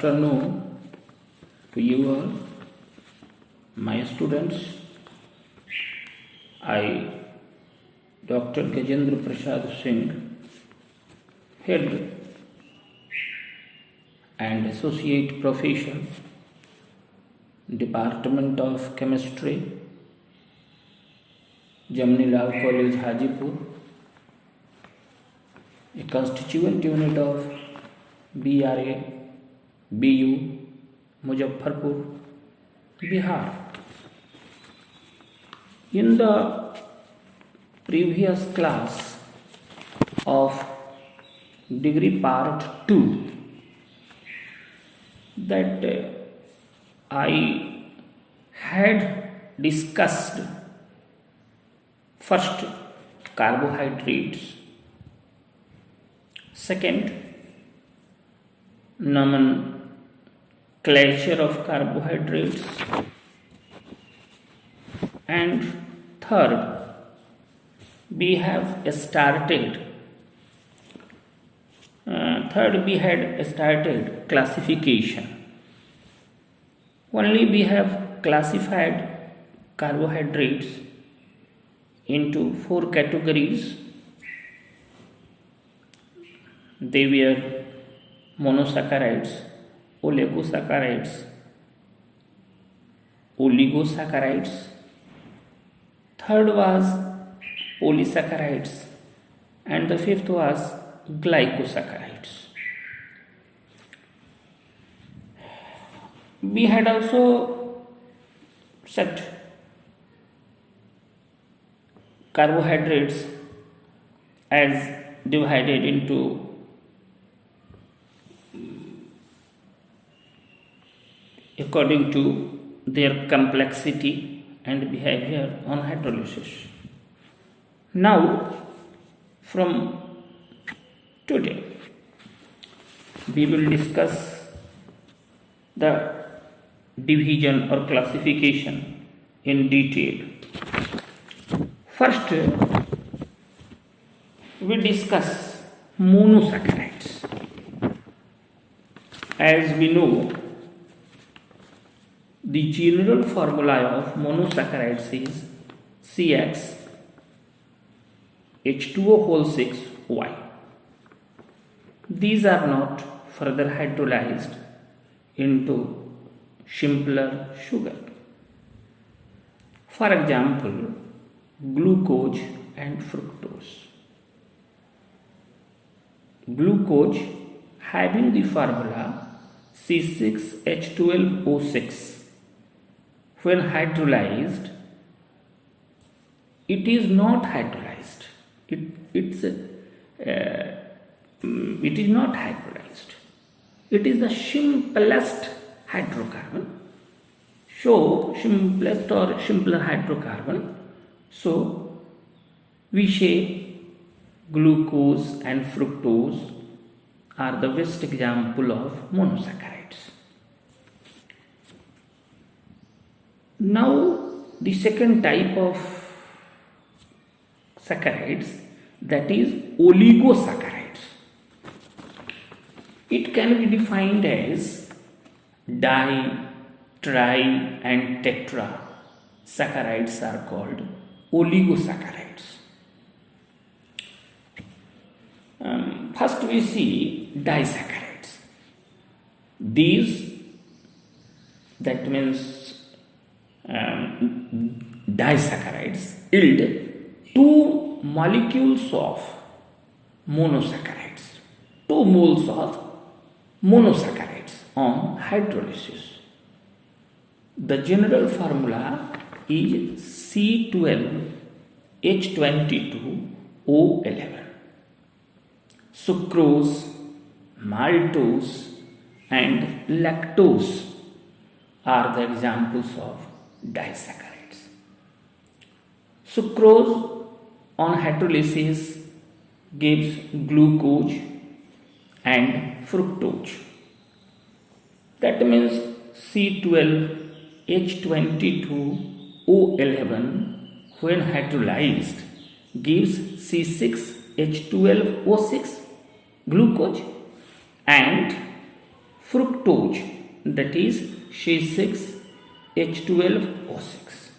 afternoon to you all, my students. I, Dr. Gajendra Prasad Singh, Head and Associate Professor, Department of Chemistry, Jamnilal College, Hajipur, a constituent unit of BRA, BU, Muzaffarpur, Bihar. In the previous class of degree part 2, that I had discussed first carbohydrates, second nomenclature of carbohydrates, and third we had started classification. Only we have classified carbohydrates into 4 categories. They were monosaccharides, oligosaccharides, oligosaccharides. Third was polysaccharides, and the fifth was glycosaccharides. We had also set carbohydrates as divided into according to their complexity and behavior on hydrolysis. Now, from today, we will discuss the division or classification in detail. First, we discuss monosaccharides. As we know, the general formula of monosaccharides is CX H2O6Y. These are not further hydrolyzed into simpler sugar. For example, glucose and fructose. Glucose having the formula C6H12O6, when hydrolyzed, it is not hydrolyzed. It is not hydrolyzed. It is the simplest hydrocarbon. So, simplest or simpler hydrocarbon. So, we say glucose and fructose are the best example of monosaccharides. Now, the second type of saccharides, that is oligosaccharides. It can be defined as di, tri and tetra saccharides are called oligosaccharides. First we see disaccharides. These, that means disaccharides, yield 2 molecules of monosaccharides, 2 moles of monosaccharides on hydrolysis. The general formula is C12H22O11. Sucrose, maltose and lactose are the examples of disaccharides. Sucrose on hydrolysis gives glucose and fructose. That means C12H22O11 when hydrolyzed gives C6H12O6 glucose and fructose, that is C6H12O6.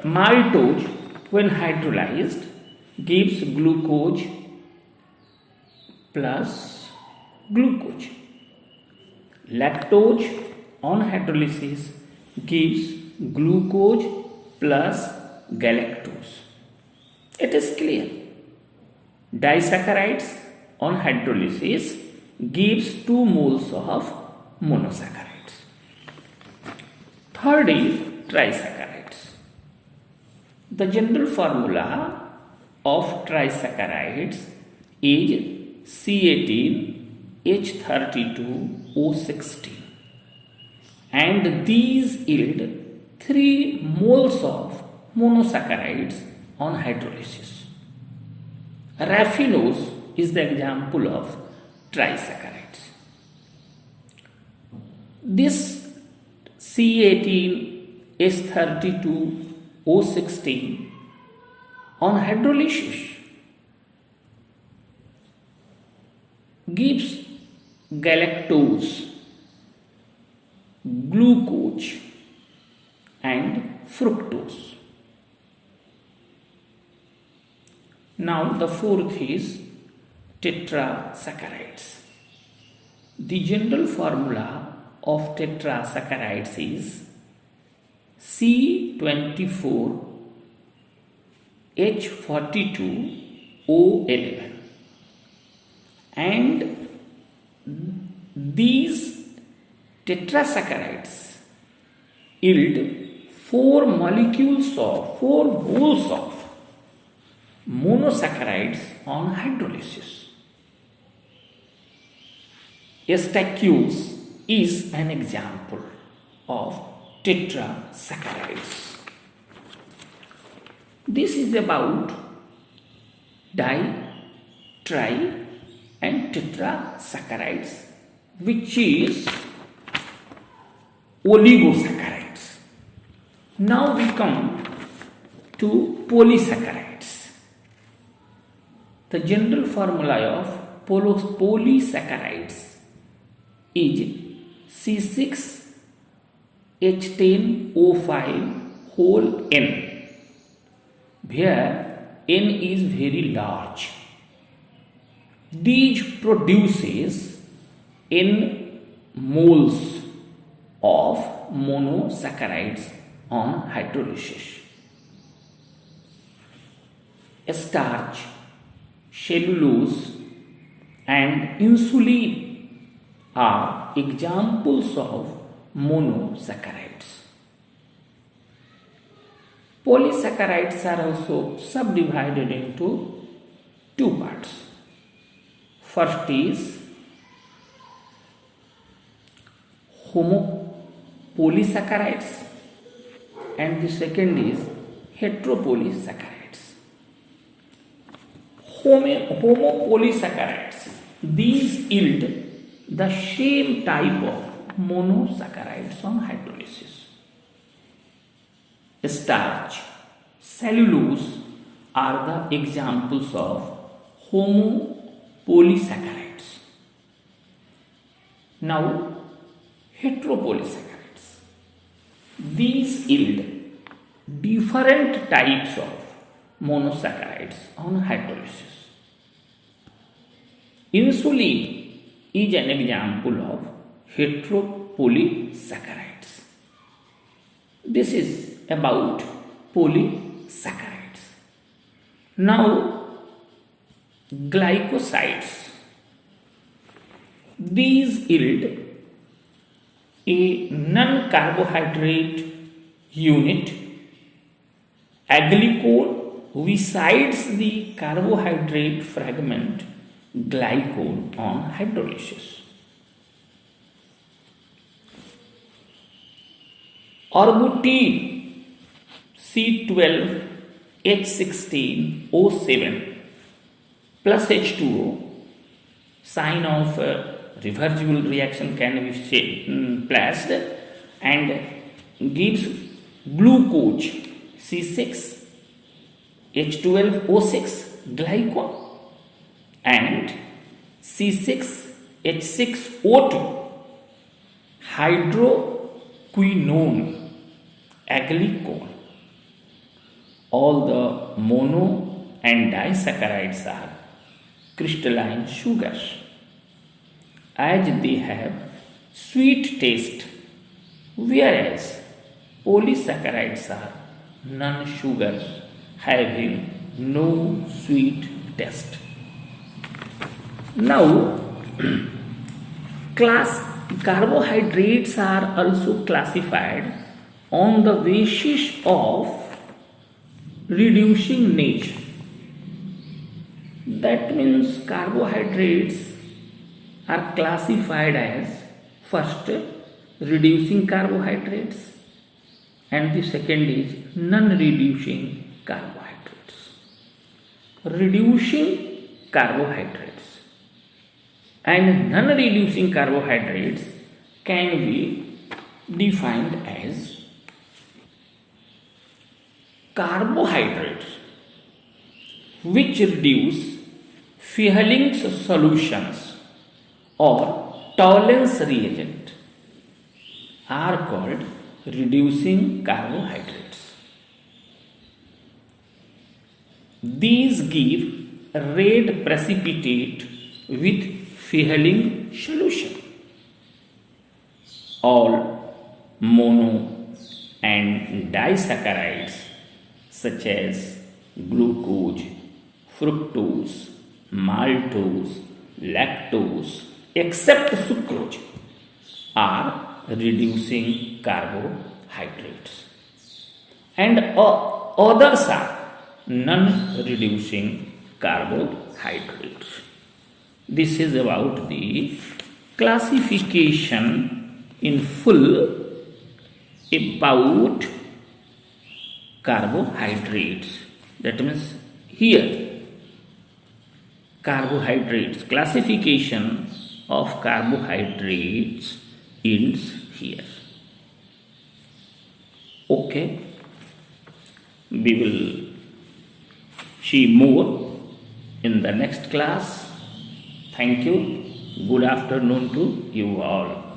Maltose, when hydrolyzed, gives glucose plus glucose. Lactose on hydrolysis gives glucose plus galactose. It is clear. Disaccharides on hydrolysis gives 2 moles of monosaccharides. Third is trisaccharides. The general formula of trisaccharides is C18H32O16, and these yield 3 moles of monosaccharides on hydrolysis. Raffinose is the example of trisaccharides. This C18H32O16 on hydrolysis gives galactose, glucose and fructose. Now the fourth is tetrasaccharides. The general formula of tetrasaccharides is C24H42O11, and these tetrasaccharides yield 4 moles of monosaccharides on hydrolysis. Stachyose is an example of tetrasaccharides. This is about di, tri and tetrasaccharides, which is oligosaccharides. Now we come to polysaccharides. The general formula of polysaccharides is C6H10O5 whole N, where N is very large. These produces N moles of monosaccharides on hydrolysis. Starch, cellulose and insulin are examples of monosaccharides. Polysaccharides are also subdivided into 2 parts. First is homopolysaccharides and the second is heteropolysaccharides. Homopolysaccharides, these yield the same type of monosaccharides on hydrolysis. Starch, cellulose are the examples of homopolysaccharides. Now, heteropolysaccharides, these yield different types of monosaccharides on hydrolysis. Insulin is an example of heteropolysaccharides. This is about polysaccharides. Now, glycosides, these yield a non-carbohydrate unit, aglycol, besides the carbohydrate fragment glycol on hydrolysis. Arbutin, C12H16O7 plus H2O, sign of reversible reaction can be placed and gives glucose C6H12O6 glycol and C6 H6O2, hydroquinone, aglycone. All the mono and disaccharides are crystalline sugars, as they have sweet taste, whereas polysaccharides are non-sugars having no sweet taste. Now, carbohydrates are also classified on the basis of reducing nature. That means carbohydrates are classified as first reducing carbohydrates and the second is non-reducing carbohydrates. Reducing carbohydrates and non-reducing carbohydrates can be defined as carbohydrates which reduce Fehling solutions or Tollens reagent are called reducing carbohydrates. These give red precipitate with Fehling solution. All mono and disaccharides such as glucose, fructose, maltose, lactose, except sucrose, are reducing carbohydrates, and others are non-reducing carbohydrates. This is about the classification in full about carbohydrates. That means here carbohydrates, classification of carbohydrates ends here. Okay, we will see more in the next class. Thank you. Good afternoon to you all.